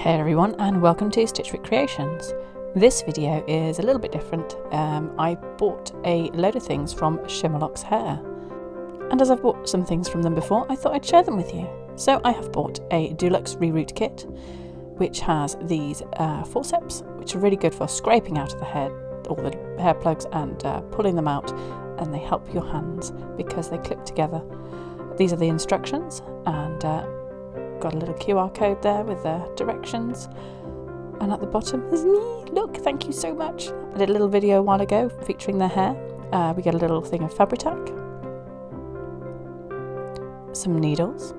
Hey everyone, and welcome to Stitch With Creations. This video is a little bit different. I bought a load of things from Shimmerlocks hair, and as I've bought some things from them before, I thought I'd share them with you. So I have bought a deluxe reroot kit, which has these forceps, which are really good for scraping out of the hair, all the hair plugs, and pulling them out, and they help your hands because they clip together. These are the instructions, and got a little QR code there with the directions, and at the bottom is me. Look, thank you so much. I did a little video a while ago featuring their hair. We get a little thing of Fabri-Tac, some needles,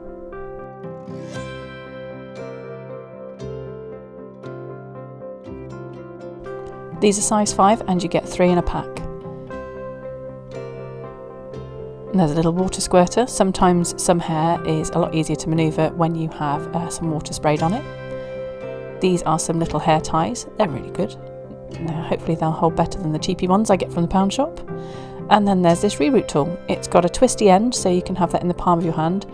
these are size 5 and you get 3 in a pack. And there's a little water squirter. Sometimes some hair is a lot easier to manoeuvre when you have some water sprayed on it. These are some little hair ties. They're really good. Hopefully they'll hold better than the cheapy ones I get from the pound shop. And then there's this reroot tool. It's got a twisty end, so you can have that in the palm of your hand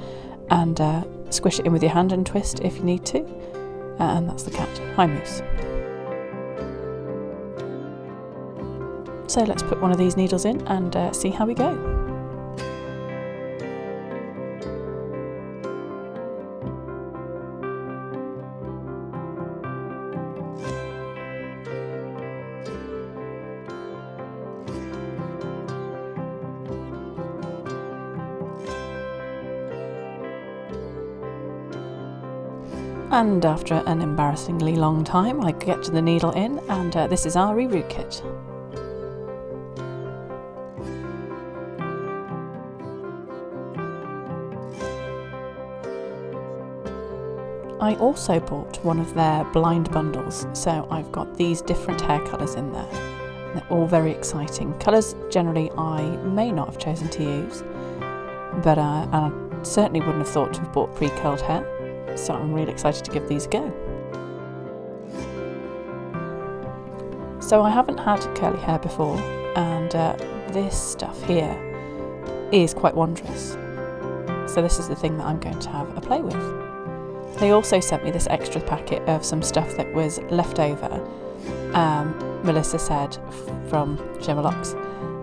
and squish it in with your hand and twist if you need to. And that's the cat. Hi, Moose. So let's put one of these needles in and see how we go. And after an embarrassingly long time, I get the needle in, and this is our reroot kit. I also bought one of their blind bundles, so I've got these different hair colours in there. They're all very exciting. Colours generally I may not have chosen to use, but I certainly wouldn't have thought to have bought pre-curled hair. So I'm really excited to give these a go. So I haven't had curly hair before, and this stuff here is quite wondrous. So this is the thing that I'm going to have a play with. They also sent me this extra packet of some stuff that was left over. Melissa said from Shimmerlocks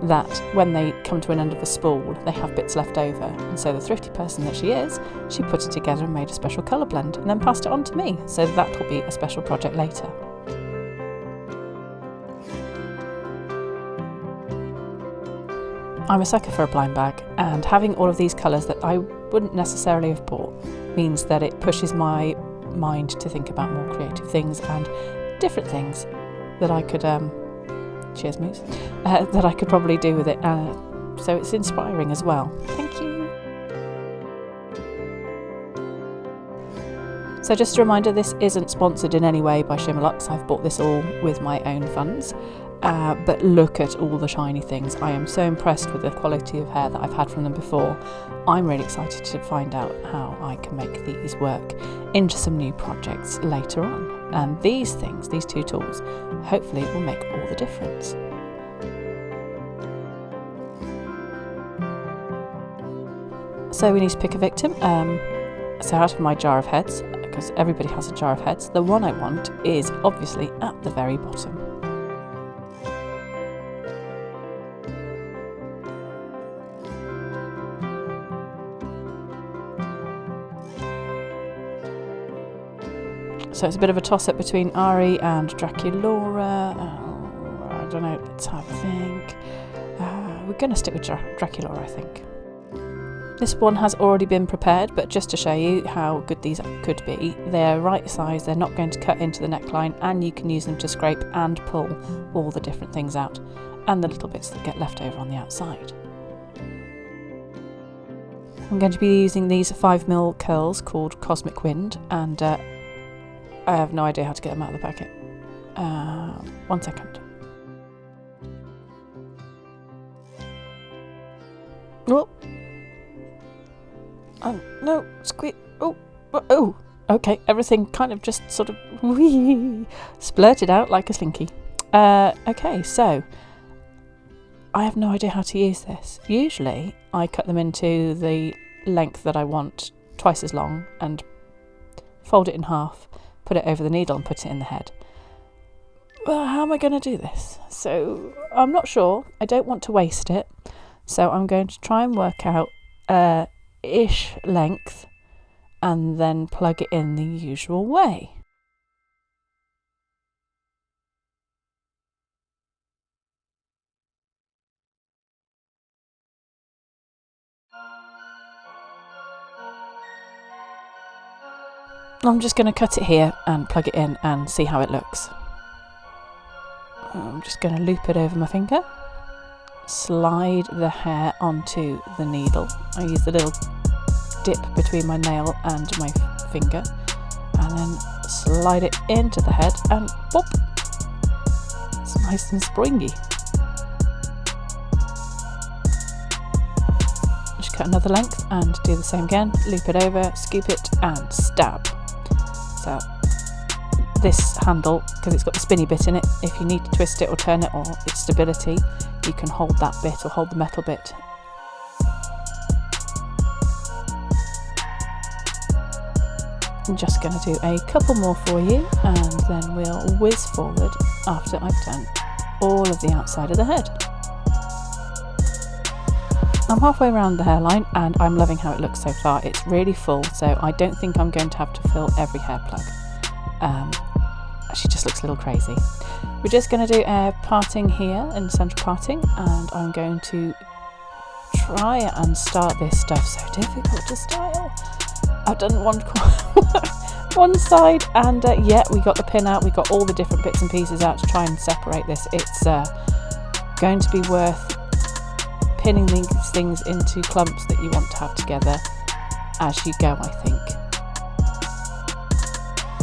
that when they come to an end of a spool, they have bits left over, and so the thrifty person that she is, she put it together and made a special colour blend and then passed it on to me, so that will be a special project later. I'm a sucker for a blind bag, and having all of these colours that I wouldn't necessarily have bought means that it pushes my mind to think about more creative things and different things that I could cheers, Moose, that I could probably do with it, so it's inspiring as well. Thank you. So just a reminder, this isn't sponsored in any way by Shimmerlocks. I've bought this all with my own funds, but look at all the shiny things. I am so impressed with the quality of hair that I've had from them before. I'm really excited to find out how I can make these work into some new projects later on. And these things, these two tools, hopefully will make all the difference. So we need to pick a victim. So out of my jar of heads, because everybody has a jar of heads, the one I want is obviously at the very bottom. So it's a bit of a toss-up between Ari and Draculaura. Oh, I don't know, let's have a think. We're going to stick with Draculaura, I think. This one has already been prepared, but just to show you how good these could be, they're right size, they're not going to cut into the neckline, and you can use them to scrape and pull all the different things out, and the little bits that get left over on the outside. I'm going to be using these 5mm curls called Cosmic Wind, and I have no idea how to get them out of the packet. 1 second. Oh no, squeak. Oh, okay, everything kind of just sort of splurted out like a slinky. Okay, so I have no idea how to use this. Usually I cut them into the length that I want, twice as long, and fold it in half, put it over the needle and put it in the head. Well, how am I going to do this? So I'm not sure. I don't want to waste it. So I'm going to try and work out ish length and then plug it in the usual way. I'm just going to cut it here and plug it in and see how it looks. I'm just going to loop it over my finger, slide the hair onto the needle. I use the little dip between my nail and my finger, and then slide it into the head and pop! It's nice and springy. Just cut another length and do the same again, loop it over, scoop it and stab. So this handle, because it's got the spinny bit in it, if you need to twist it or turn it or its stability, you can hold that bit or hold the metal bit. I'm just going to do a couple more for you and then we'll whiz forward after I've done all of the outside of the head. I'm halfway around the hairline and I'm loving how it looks so far. It's really full, so I don't think I'm going to have to fill every hair plug. She just looks a little crazy. We're just going to do a parting here in central parting, and I'm going to try and start this stuff. So difficult to style. I've done one side, and yeah, we got the pin out. We got all the different bits and pieces out to try and separate this. It's going to be worth pinning these things into clumps that you want to have together as you go, I think.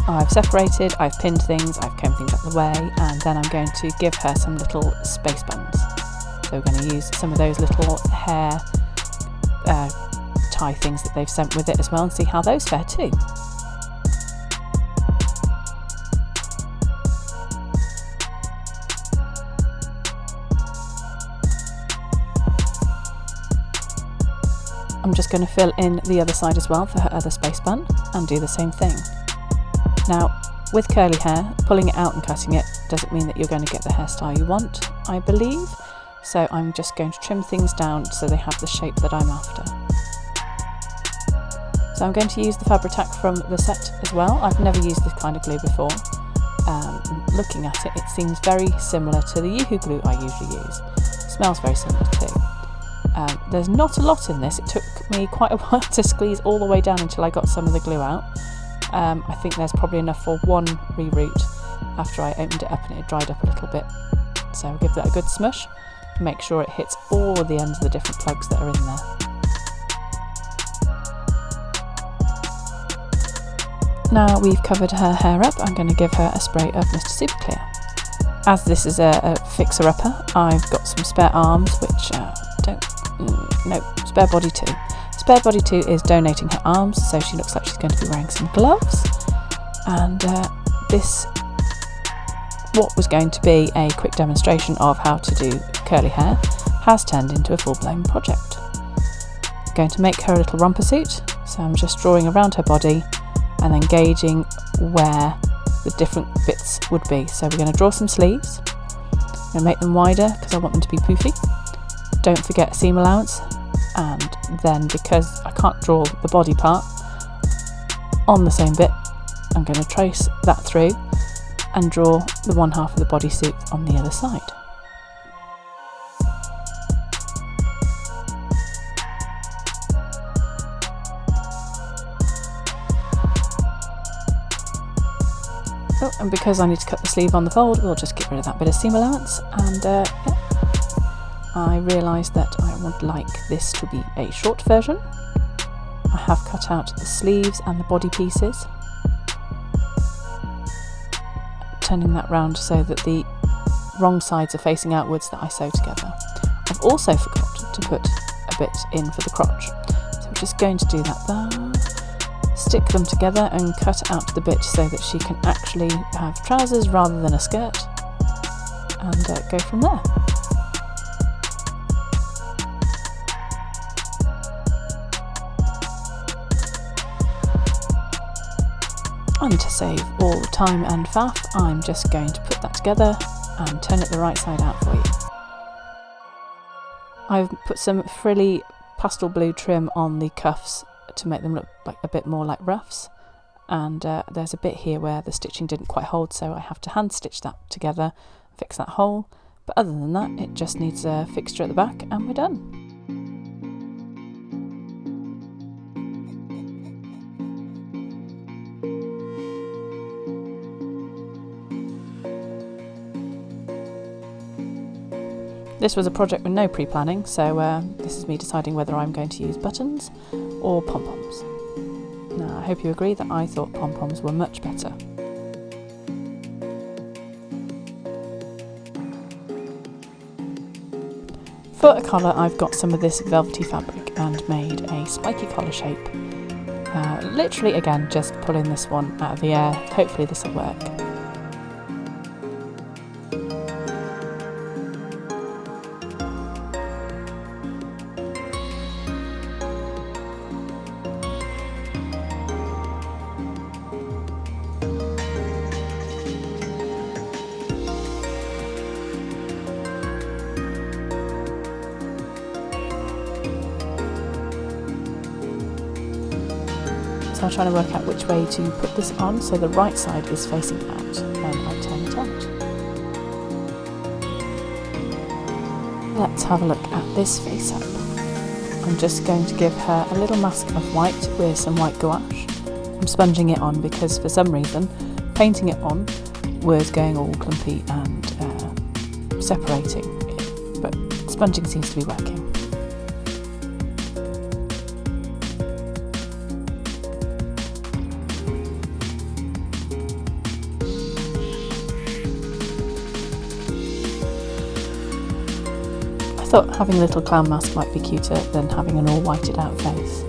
I've separated, I've pinned things, I've combed things out of the way, and then I'm going to give her some little space buns. So we're going to use some of those little hair tie things that they've sent with it as well and see how those fare too. I'm just going to fill in the other side as well for her other space bun and do the same thing. Now, with curly hair, pulling it out and cutting it doesn't mean that you're going to get the hairstyle you want, I believe. So I'm just going to trim things down so they have the shape that I'm after. So I'm going to use the Fabri-Tac from the set as well. I've never used this kind of glue before. Looking at it, it seems very similar to the Yoo-Hoo glue I usually use. It smells very similar too. There's not a lot in this. It took me quite a while to squeeze all the way down until I got some of the glue out. I think there's probably enough for one reroot after I opened it up and it had dried up a little bit. So I'll give that a good smush, make sure it hits all of the ends of the different plugs that are in there. Now we've covered her hair up, I'm going to give her a spray of Mr. Super Clear. As this is a fixer-upper, I've got some spare arms, which spare body too. Spare Body 2 is donating her arms, so she looks like she's going to be wearing some gloves. And this, what was going to be a quick demonstration of how to do curly hair, has turned into a full-blown project. I'm going to make her a little romper suit, so I'm just drawing around her body and then gauging where the different bits would be. So we're going to draw some sleeves. I'm going to make them wider because I want them to be poofy. Don't forget seam allowance. And then, because I can't draw the body part on the same bit, I'm going to trace that through and draw the one half of the bodysuit on the other side. Oh, and because I need to cut the sleeve on the fold, we'll just get rid of that bit of seam allowance, and yeah. I realised that I would like this to be a short version. I have cut out the sleeves and the body pieces, turning that round so that the wrong sides are facing outwards that I sew together. I've also forgot to put a bit in for the crotch, so we're just going to do that there, stick them together and cut out the bit so that she can actually have trousers rather than a skirt, and go from there. And to save all time and faff, I'm just going to put that together and turn it the right side out for you. I've put some frilly pastel blue trim on the cuffs to make them look like a bit more like ruffs, and there's a bit here where the stitching didn't quite hold, so I have to hand stitch that together, fix that hole, but other than that it just needs a fixture at the back and we're done. This was a project with no pre-planning, so this is me deciding whether I'm going to use buttons or pom-poms. Now, I hope you agree that I thought pom-poms were much better. For a collar, I've got some of this velvety fabric and made a spiky collar shape. Literally, again, just pulling this one out of the air. Hopefully this will work. So I'm trying to work out which way to put this on so the right side is facing out when I turn it out. Let's have a look at this face up. I'm just going to give her a little mask of white with some white gouache. I'm sponging it on because for some reason painting it on was going all clumpy and separating it, but sponging seems to be working. I thought having a little clown mask might be cuter than having an all whited out face.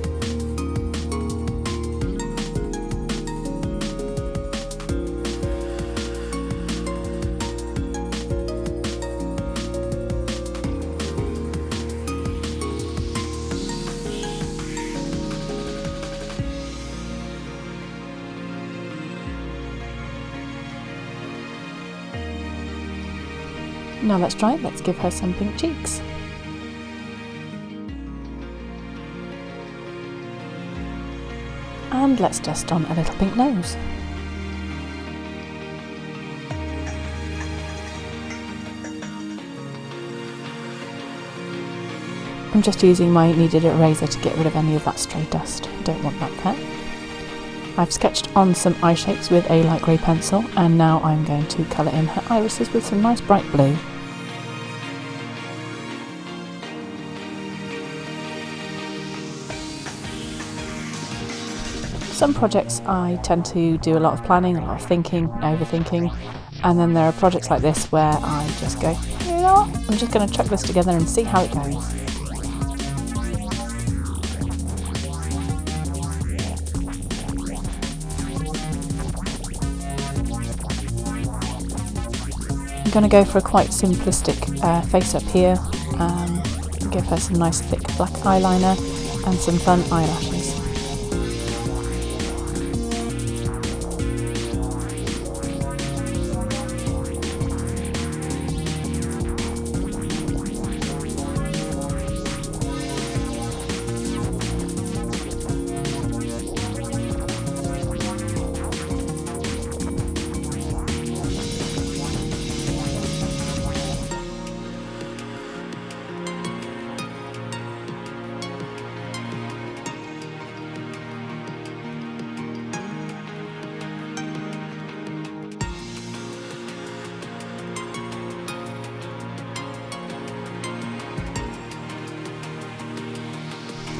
Now that's dry, let's give her some pink cheeks. And let's dust on a little pink nose. I'm just using my kneaded eraser to get rid of any of that stray dust. Don't want that there. I've sketched on some eye shapes with a light grey pencil, and now I'm going to colour in her irises with some nice bright blue. Some projects I tend to do a lot of planning, a lot of thinking, overthinking, and then there are projects like this where I just go, you know what, I'm just going to chuck this together and see how it goes. I'm going to go for a quite simplistic face up here, give her some nice thick black eyeliner and some fun eyelashes.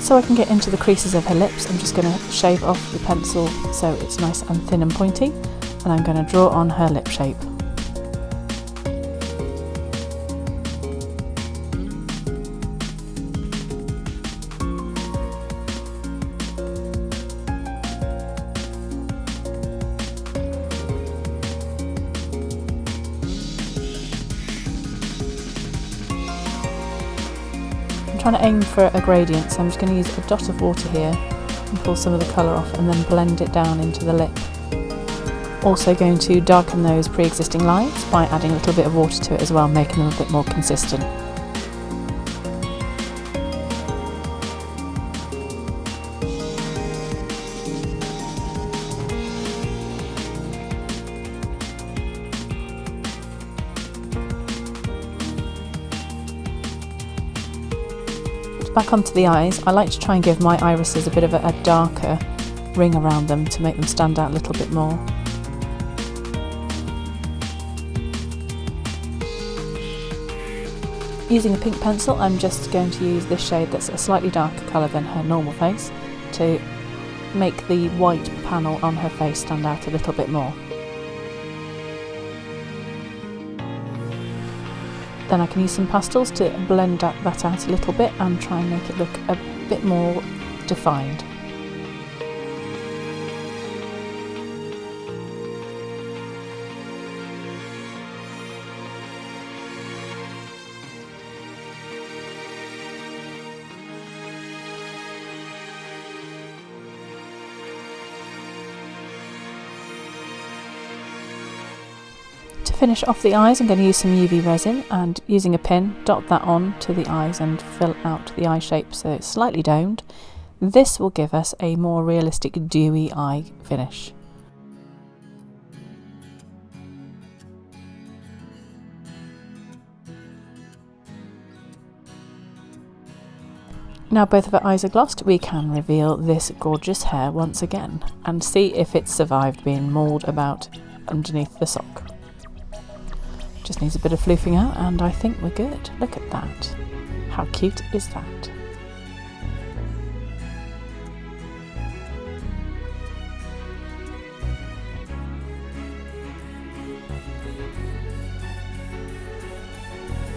So I can get into the creases of her lips, I'm just going to shave off the pencil so it's nice and thin and pointy, and I'm going to draw on her lip shape. I'm trying to aim for a gradient, so I'm just going to use a dot of water here and pull some of the colour off and then blend it down into the lip. Also going to darken those pre-existing lines by adding a little bit of water to it as well, making them a bit more consistent. Back onto the eyes, I like to try and give my irises a bit of a darker ring around them to make them stand out a little bit more. Using a pink pencil, I'm just going to use this shade that's a slightly darker colour than her normal face to make the white panel on her face stand out a little bit more. Then I can use some pastels to blend that out a little bit and try and make it look a bit more defined. To finish off the eyes, I'm going to use some UV resin and using a pin, dot that on to the eyes and fill out the eye shape so it's slightly domed. This will give us a more realistic dewy eye finish. Now both of our eyes are glossed, we can reveal this gorgeous hair once again and see if it's survived being mauled about underneath the sock. Just needs a bit of floofing out and I think we're good. Look at that. How cute is that?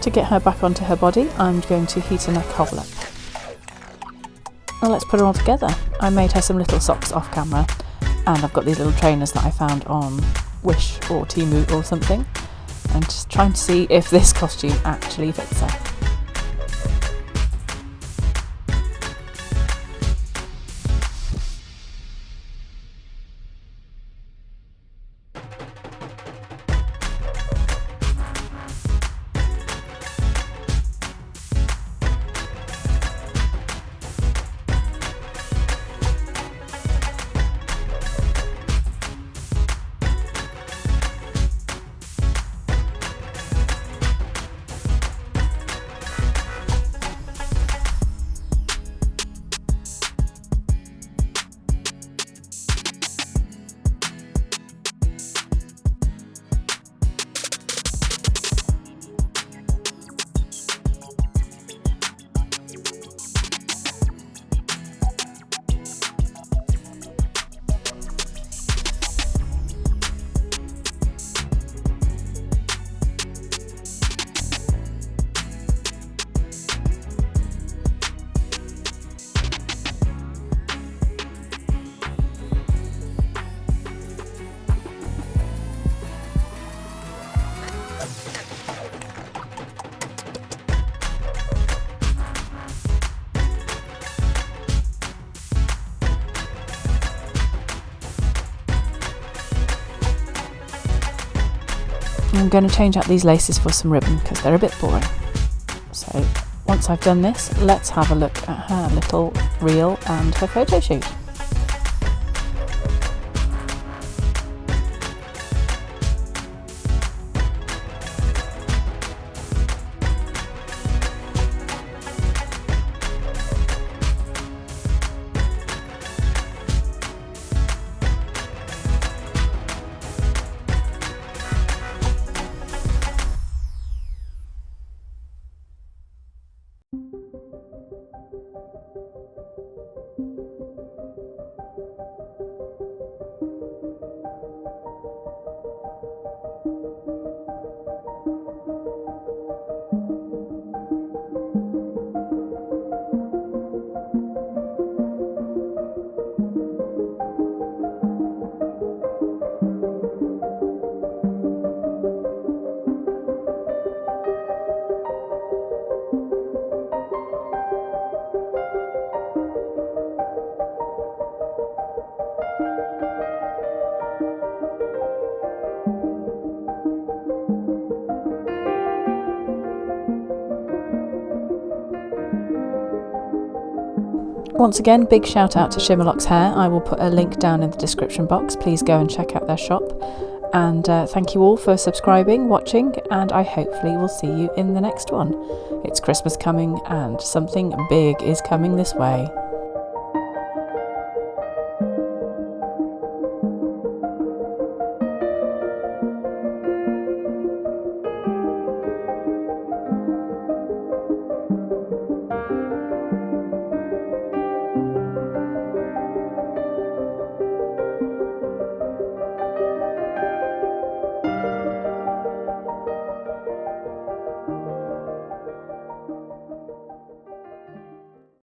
To get her back onto her body, I'm going to heat a neck hole up. Now let's put her all together. I made her some little socks off camera and I've got these little trainers that I found on Wish or Temu or something. And just trying to see if this costume actually fits her. I'm going to change out these laces for some ribbon because they're a bit boring. So once I've done this, let's have a look at her little reel and her photo shoot. Once again, big shout out to Shimmerlocks Hair. I will put a link down in the description box. Please go and check out their shop. And thank you all for subscribing, watching, and I hopefully will see you in the next one. It's Christmas coming and something big is coming this way.